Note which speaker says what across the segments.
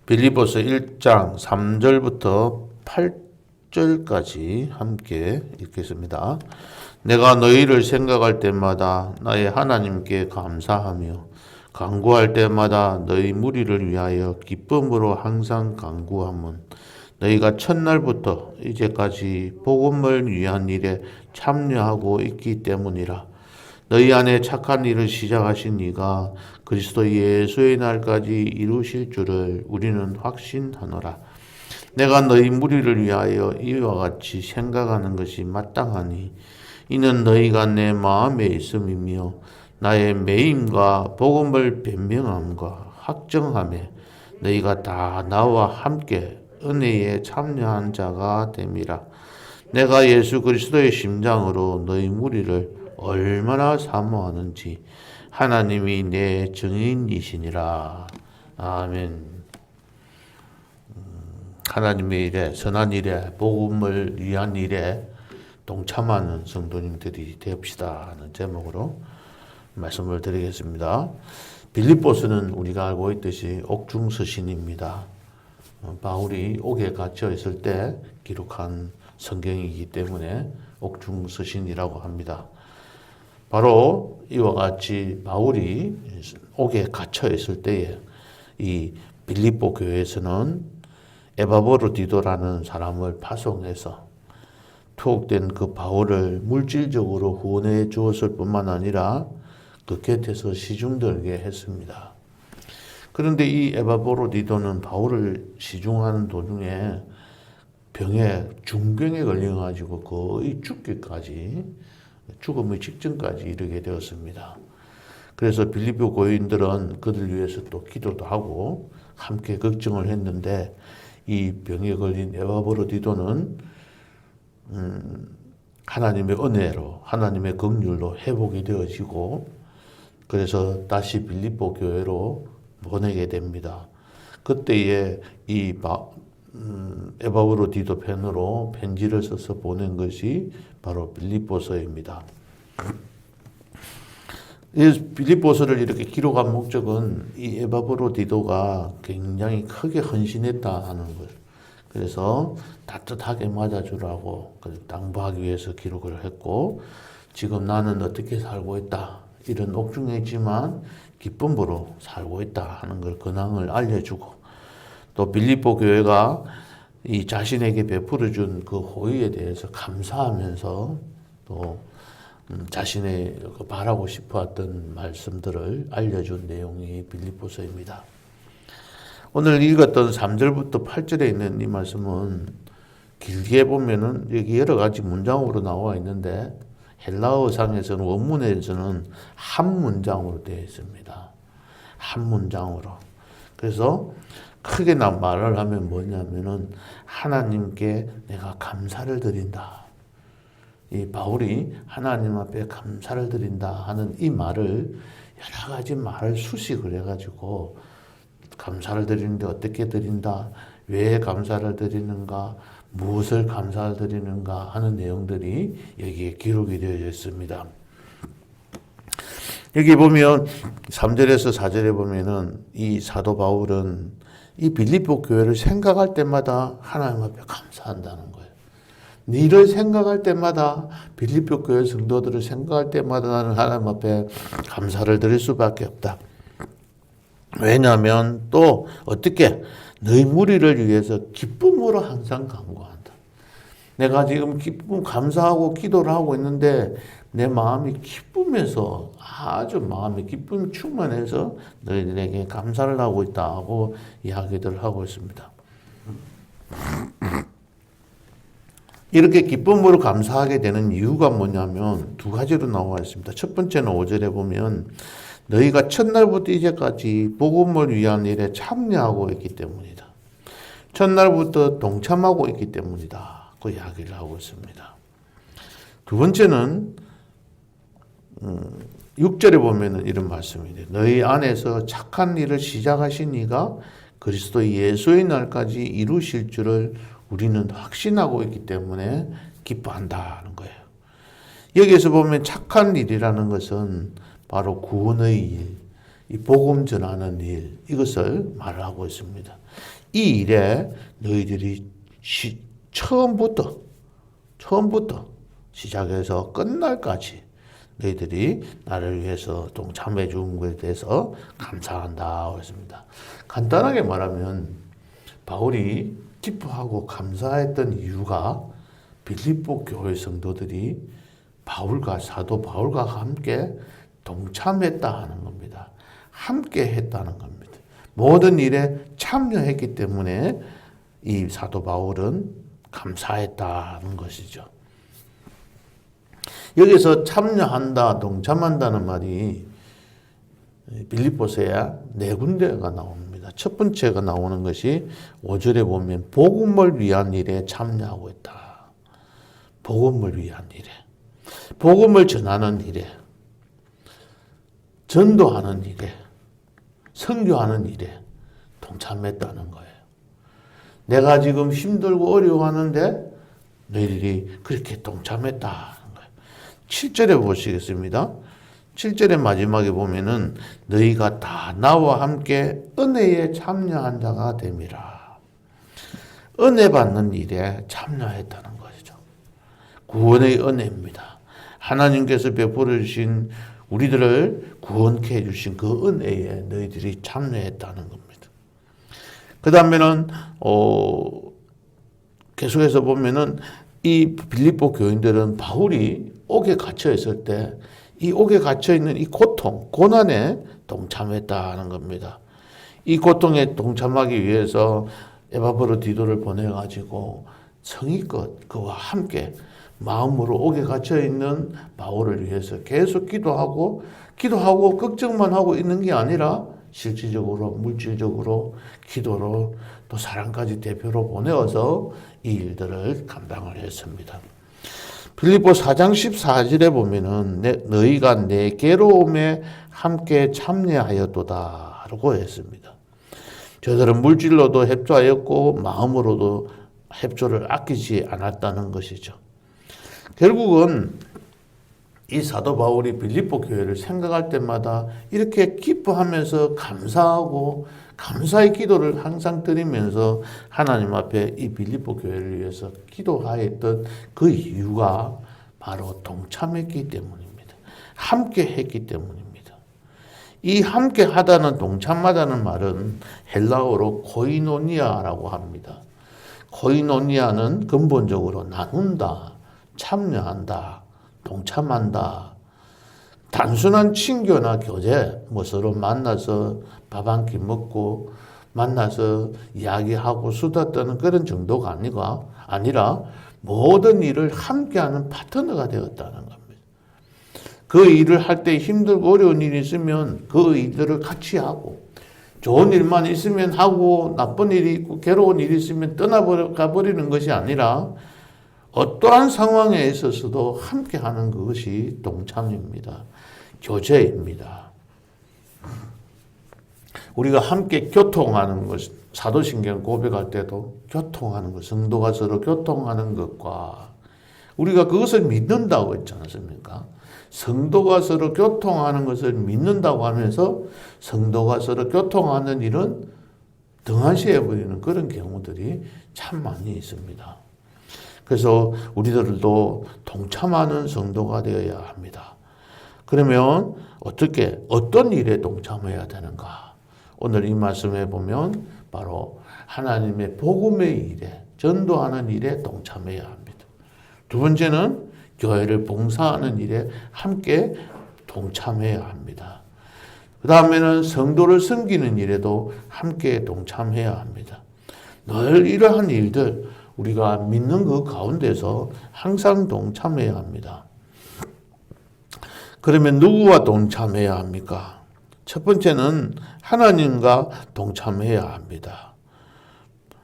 Speaker 1: 빌립보서 1장 3절부터 8절까지 함께 읽겠습니다. 내가 너희를 생각할 때마다 나의 하나님께 감사하며 간구할 때마다 너희 무리를 위하여 기쁨으로 항상 간구함은 너희가 첫날부터 이제까지 복음을 위한 일에 참여하고 있기 때문이라. 너희 안에 착한 일을 시작하신 이가 그리스도 예수의 날까지 이루실 줄을 우리는 확신하노라. 내가 너희 무리를 위하여 이와 같이 생각하는 것이 마땅하니 이는 너희가 내 마음에 있음이며 나의 매임과 복음을 변명함과 확정함에 너희가 다 나와 함께 은혜에 참여한 자가 됨이라. 내가 예수 그리스도의 심장으로 너희 무리를 얼마나 사모하는지 하나님이 내 증인이시니라. 아멘. 하나님의 일에, 선한 일에, 복음을 위한 일에 동참하는 성도님들이 되읍시다 하는 제목으로 말씀을 드리겠습니다. 빌립보서는 우리가 알고 있듯이 옥중서신입니다. 바울이 옥에 갇혀 있을 때 기록한 성경이기 때문에 옥중서신이라고 합니다. 바로 이와 같이 바울이 옥에 갇혀 있을 때에 이 빌립보 교회에서는 에바브로디도라는 사람을 파송해서 투옥된 그 바울을 물질적으로 후원해 주었을 뿐만 아니라 그 곁에서 시중들게 했습니다. 그런데 이 에바브로디도는 바울을 시중하는 도중에 중병에 걸려가지고 거의 죽음의 직전까지 이르게 되었습니다. 그래서 빌립보 교인들은 그들 위해서 또 기도도 하고 함께 걱정을 했는데 이 병에 걸린 에바브로디도는 하나님의 은혜로 하나님의 긍휼로 회복이 되어지고 그래서 다시 빌립보 교회로 보내게 됩니다. 그때에 이 에바브로디도 편으로 편지를 써서 보낸 것이 바로 빌립보서입니다. 이 빌립보서를 이렇게 기록한 목적은 이 에바브로디도가 굉장히 크게 헌신했다 하는 것. 그래서 따뜻하게 맞아주라고 당부하기 위해서 기록을 했고, 지금 나는 어떻게 살고 있다. 이런 옥중에 있지만 기쁨으로 살고 있다 하는 걸 근황을 알려주고, 또 빌립보 교회가 이 자신에게 베풀어 준 그 호의에 대해서 감사하면서 또 자신의 바라고 싶어했던 말씀들을 알려준 내용이 빌립보서입니다. 오늘 읽었던 3절부터 8절에 있는 이 말씀은 길게 보면은 여기 여러 가지 문장으로 나와 있는데 헬라어상에서는 원문에서는 한 문장으로 되어 있습니다. 한 문장으로. 그래서 크게 말을 하면 뭐냐면은 하나님께 내가 감사를 드린다. 이 바울이 하나님 앞에 감사를 드린다 하는 이 말을 여러 가지 말을 수식을 해가지고 감사를 드리는데 어떻게 드린다, 왜 감사를 드리는가, 무엇을 감사를 드리는가 하는 내용들이 여기에 기록이 되어 있습니다. 여기 보면 3절에서 4절에 보면은 이 사도 바울은 이 빌립보 교회를 생각할 때마다 하나님 앞에 감사한다는 거예요. 니를 생각할 때마다 빌립보 교회 성도들을 생각할 때마다 나는 하나님 앞에 감사를 드릴 수밖에 없다. 왜냐하면 또 어떻게 너희 무리를 위해서 기쁨으로 항상 간구한다. 내가 지금 감사하고 기도를 하고 있는데 내 마음이 기쁨에서 아주 마음이 기쁨이 충만해서 너희들에게 감사를 하고 있다 하고 이야기들을 하고 있습니다. 이렇게 기쁨으로 감사하게 되는 이유가 뭐냐면 두 가지로 나와 있습니다. 첫 번째는 5절에 보면 너희가 첫날부터 이제까지 복음을 위한 일에 참여하고 있기 때문이다. 첫날부터 동참하고 있기 때문이다. 그 이야기를 하고 있습니다. 두 번째는 6절에 보면 이런 말씀이 돼요. 너희 안에서 착한 일을 시작하신 이가 그리스도 예수의 날까지 이루실 줄을 우리는 확신하고 있기 때문에 기뻐한다는 거예요. 여기에서 보면 착한 일이라는 것은 바로 구원의 일, 이 복음 전하는 일, 이것을 말하고 있습니다. 이 일에 너희들이 처음부터 시작해서 끝날까지 너희들이 나를 위해서 동참해 준 것에 대해서 감사한다 했습니다. 간단하게 말하면 바울이 기뻐하고 감사했던 이유가 빌립보 교회 성도들이 사도 바울과 함께 동참했다 하는 겁니다. 함께 했다는 겁니다. 모든 일에 참여했기 때문에 이 사도 바울은 감사했다는 것이죠. 여기서 참여한다, 동참한다는 말이 빌립보서에 4군데가 나옵니다. 첫 번째가 나오는 것이 5절에 보면 복음을 위한 일에 참여하고 있다. 복음을 위한 일에. 복음을 전하는 일에. 전도하는 일에. 선교하는 일에 동참했다는 거예요. 내가 지금 힘들고 어려워하는데 너희들이 그렇게 동참했다는 거예요. 7절에 보시겠습니다. 7절의 마지막에 보면은 너희가 다 나와 함께 은혜에 참여한 자가 됨이라. 은혜 받는 일에 참여했다는 것이죠. 구원의 은혜입니다. 하나님께서 베풀어 주신 우리들을 구원케 해주신 그 은혜에 너희들이 참여했다는 겁니다. 그 다음에는 계속해서 보면은 이 빌립보 교인들은 바울이 옥에 갇혀 있을 때 이 옥에 갇혀 있는 이 고통, 고난에 동참했다는 겁니다. 이 고통에 동참하기 위해서 에바브로디도를 보내가지고 성의껏 그와 함께 마음으로 옥에 갇혀 있는 바울을 위해서 계속 기도하고 걱정만 하고 있는 게 아니라 실질적으로 물질적으로 기도로 또 사랑까지 대표로 보내어서 이 일들을 감당을 했습니다. 빌립보 4장 14절에 보면은 너희가 내 괴로움에 함께 참여하였도다 라고 했습니다. 저들은 물질로도 협조하였고 마음으로도 협조를 아끼지 않았다는 것이죠. 결국은 이 사도 바울이 빌립보 교회를 생각할 때마다 이렇게 기뻐하면서 감사하고 감사의 기도를 항상 드리면서 하나님 앞에 이 빌립보 교회를 위해서 기도하였던 그 이유가 바로 동참했기 때문입니다. 함께 했기 때문입니다. 이 함께 하다는 동참하다는 말은 헬라어로 코이노니아라고 합니다. 코이노니아는 근본적으로 나눈다, 참여한다, 동참한다. 단순한 친교나 교제, 서로 만나서 밥 한 끼 먹고 만나서 이야기하고 수다 떠는 그런 정도가 아니라 모든 일을 함께하는 파트너가 되었다는 겁니다. 그 일을 할 때 힘들고 어려운 일이 있으면 그 일들을 같이 하고 좋은 일만 있으면 하고 나쁜 일이 있고 괴로운 일이 있으면 떠나가버리는 것이 아니라 어떠한 상황에 있어서도 함께하는 그것이 동참입니다. 교제입니다. 우리가 함께 교통하는 것, 사도신경 고백할 때도 교통하는 것, 성도가 서로 교통하는 것과 우리가 그것을 믿는다고 했지 않습니까? 성도가 서로 교통하는 것을 믿는다고 하면서 성도가 서로 교통하는 일은 등한시해버리는 그런 경우들이 참 많이 있습니다. 그래서 우리들도 동참하는 성도가 되어야 합니다. 그러면 어떤 일에 동참해야 되는가? 오늘 이 말씀에 보면 바로 하나님의 복음의 일에, 전도하는 일에 동참해야 합니다. 두 번째는 교회를 봉사하는 일에 함께 동참해야 합니다. 그 다음에는 성도를 섬기는 일에도 함께 동참해야 합니다. 늘 이러한 일들, 우리가 믿는 그 가운데서 항상 동참해야 합니다. 그러면 누구와 동참해야 합니까? 첫 번째는 하나님과 동참해야 합니다.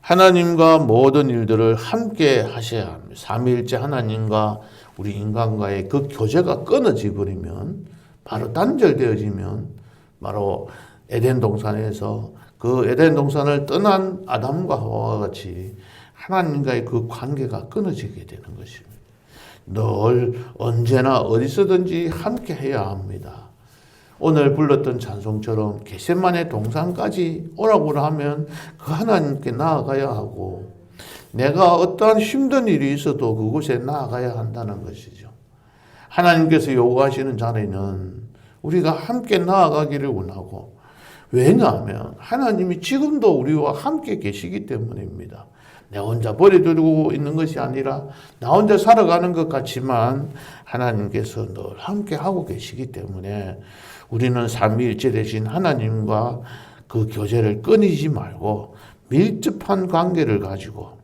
Speaker 1: 하나님과 모든 일들을 함께 하셔야 합니다. 삼위일체 하나님과 우리 인간과의 그 교제가 끊어져 버리면, 바로 단절되어지면, 바로 에덴 동산에서 그 에덴 동산을 떠난 아담과 하와와 같이 하나님과의 그 관계가 끊어지게 되는 것입니다. 늘 언제나 어디서든지 함께 해야 합니다. 오늘 불렀던 찬송처럼 겟세마네 동산까지 오라고 하면 그 하나님께 나아가야 하고 내가 어떠한 힘든 일이 있어도 그곳에 나아가야 한다는 것이죠. 하나님께서 요구하시는 자리는 우리가 함께 나아가기를 원하고 왜냐하면 하나님이 지금도 우리와 함께 계시기 때문입니다. 내 혼자 버려두고 있는 것이 아니라 나 혼자 살아가는 것 같지만 하나님께서 늘 함께 하고 계시기 때문에 우리는 삼위일체 되신 하나님과 그 교제를 끊이지 말고 밀접한 관계를 가지고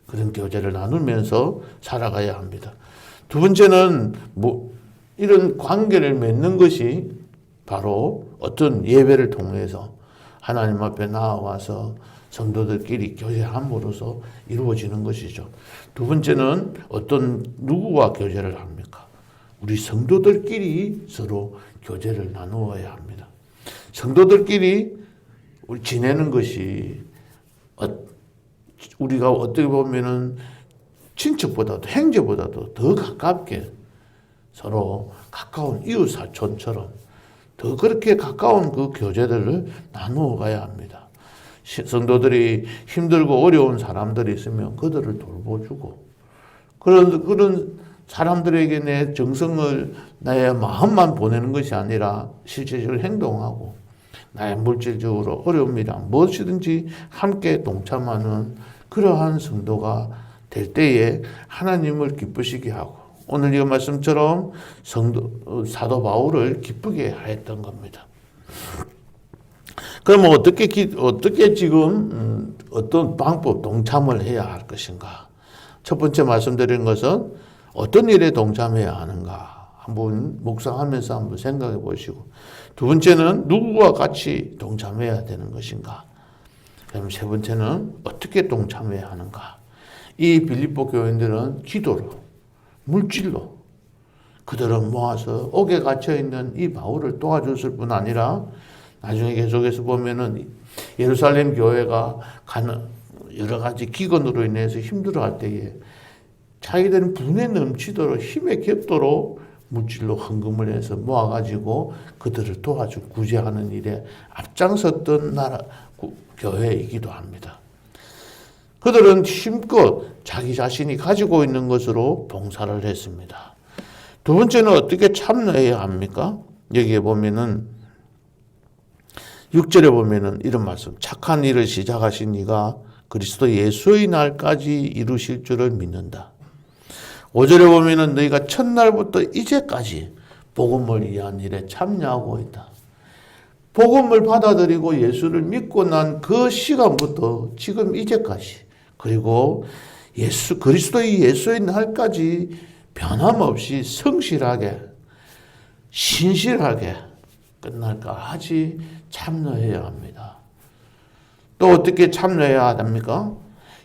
Speaker 1: 그런 교제를 나누면서 살아가야 합니다. 두 번째는 이런 관계를 맺는 것이 바로 어떤 예배를 통해서 하나님 앞에 나아와서 성도들끼리 교제함으로써 이루어지는 것이죠. 두 번째는 누구와 교제를 합니까? 우리 성도들끼리 서로 교제를 나누어야 합니다. 성도들끼리 지내는 것이 우리가 어떻게 보면은 친척보다도 형제보다도 더 가깝게 서로 가까운 이웃 사촌처럼 더 그렇게 가까운 그 교제들을 나누어 가야 합니다. 성도들이 힘들고 어려운 사람들이 있으면 그들을 돌보주고 그런 사람들에게 내 정성을 나의 마음만 보내는 것이 아니라 실제적으로 행동하고 나의 물질적으로 어려움이랑 무엇이든지 함께 동참하는 그러한 성도가 될 때에 하나님을 기쁘시게 하고 오늘 이 말씀처럼 사도 바울을 기쁘게 하였던 겁니다. 그러면 어떻게 지금 어떤 방법 동참을 해야 할 것인가? 첫 번째 말씀드린 것은 어떤 일에 동참해야 하는가? 한번 묵상하면서 한번 생각해 보시고 두 번째는 누구와 같이 동참해야 되는 것인가? 그다음 세 번째는 어떻게 동참해야 하는가? 이 빌립보 교인들은 기도로 물질로 그들은 모아서 옥에 갇혀있는 이 바울을 도와줬을 뿐 아니라 나중에 계속해서 보면은 예루살렘 교회가 여러 가지 기근으로 인해서 힘들어할 때에 자기들은 분에 넘치도록 힘에 겹도록 물질로 헌금을 해서 모아가지고 그들을 도와주고 구제하는 일에 앞장섰던 교회이기도 합니다. 그들은 힘껏 자기 자신이 가지고 있는 것으로 봉사를 했습니다. 두 번째는 어떻게 참여해야 합니까? 여기에 보면은 6절에 보면은 이런 말씀. 착한 일을 시작하신 이가 그리스도 예수의 날까지 이루실 줄을 믿는다. 5절에 보면은 너희가 첫날부터 이제까지 복음을 위한 일에 참여하고 있다. 복음을 받아들이고 예수를 믿고 난 그 시간부터 지금 이제까지 그리고 그리스도의 예수의 날까지 변함없이 성실하게 신실하게 끝날까지 참여해야 합니다. 또 어떻게 참여해야 합니까?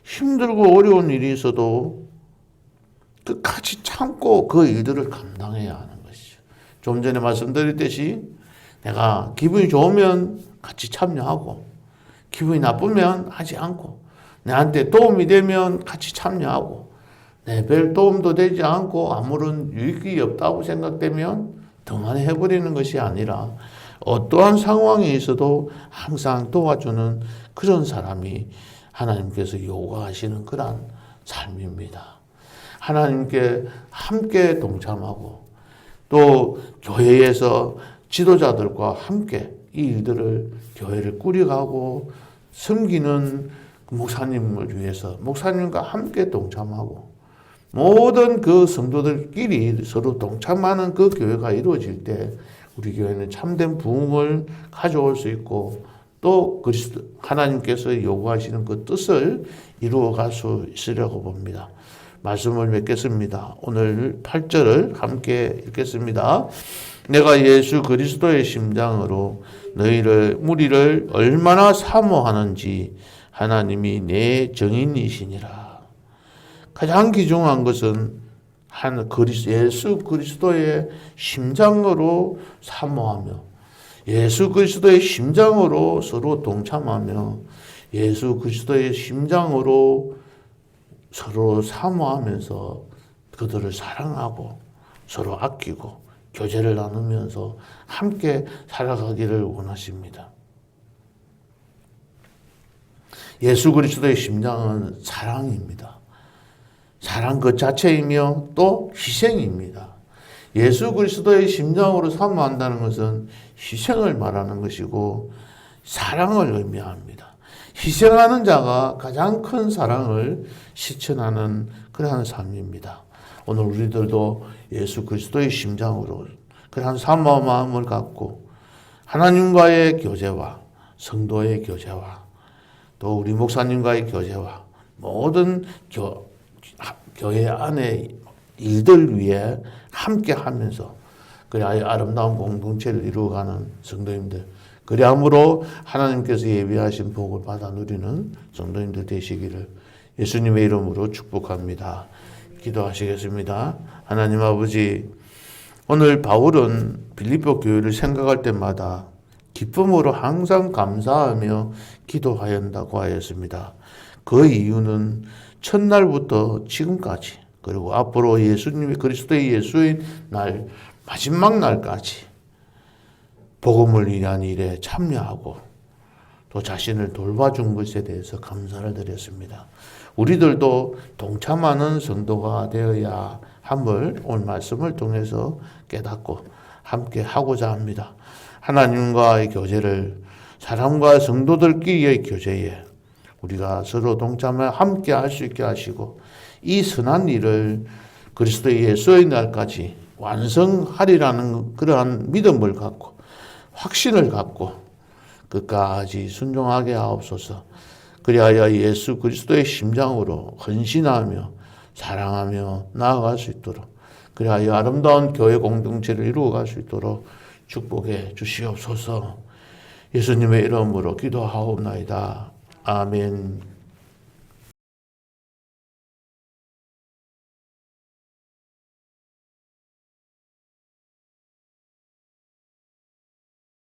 Speaker 1: 힘들고 어려운 일이 있어도 끝까지 참고 그 일들을 감당해야 하는 것이죠. 좀 전에 말씀드렸듯이 내가 기분이 좋으면 같이 참여하고 기분이 나쁘면 하지 않고 나한테 도움이 되면 같이 참여하고 별 도움도 되지 않고 아무런 유익이 없다고 생각되면 더 해버리는 것이 아니라 어떠한 상황에 있어도 항상 도와주는 그런 사람이 하나님께서 요구하시는 그런 삶입니다. 하나님께 함께 동참하고 또 교회에서 지도자들과 함께 이 일들을 교회를 꾸려가고 섬기는 목사님을 위해서 목사님과 함께 동참하고 모든 그 성도들끼리 서로 동참하는 그 교회가 이루어질 때 우리 교회는 참된 부흥을 가져올 수 있고 또 하나님께서 요구하시는 그 뜻을 이루어갈 수 있으려고 봅니다. 말씀을 맺겠습니다. 오늘 8절을 함께 읽겠습니다. 내가 예수 그리스도의 심장으로 무리를 얼마나 사모하는지 하나님이 내 정인이시니라. 가장 귀중한 것은 예수 그리스도의 심장으로 사모하며 예수 그리스도의 심장으로 서로 동참하며 예수 그리스도의 심장으로 서로 사모하면서 그들을 사랑하고 서로 아끼고 교제를 나누면서 함께 살아가기를 원하십니다. 예수 그리스도의 심장은 사랑입니다. 사랑 그 자체이며 또 희생입니다. 예수 그리스도의 심장으로 삼아한다는 것은 희생을 말하는 것이고 사랑을 의미합니다. 희생하는 자가 가장 큰 사랑을 실천하는 그러한 삶입니다. 오늘 우리들도 예수 그리스도의 심장으로 그러한 사모한 마음을 갖고 하나님과의 교제와 성도의 교제와 또 우리 목사님과의 교제와 모든 교회 안의 일들 위해 함께 하면서 그래야 아름다운 공동체를 이루어가는 성도님들, 그리함으로 하나님께서 예비하신 복을 받아 누리는 성도님들 되시기를 예수님의 이름으로 축복합니다. 기도하시겠습니다. 하나님 아버지, 오늘 바울은 빌립보 교회를 생각할 때마다 기쁨으로 항상 감사하며 기도하였다고 하였습니다. 그 이유는 첫날부터 지금까지 그리고 앞으로 예수님의 그리스도의 예수의 날 마지막 날까지 복음을 위한 일에 참여하고 또 자신을 돌봐준 것에 대해서 감사를 드렸습니다. 우리들도 동참하는 성도가 되어야 함을 오늘 말씀을 통해서 깨닫고 함께 하고자 합니다. 하나님과의 교제를 사람과 성도들끼리의 교제에 우리가 서로 동참을 함께 할 수 있게 하시고 이 선한 일을 그리스도의 예수의 날까지 완성하리라는 그러한 믿음을 갖고 확신을 갖고 끝까지 순종하게 하옵소서. 그리하여 예수 그리스도의 심장으로 헌신하며 사랑하며 나아갈 수 있도록 그리하여 아름다운 교회 공동체를 이루어갈 수 있도록 축복해 주시옵소서. 예수님의 이름으로 기도하옵나이다. 아멘.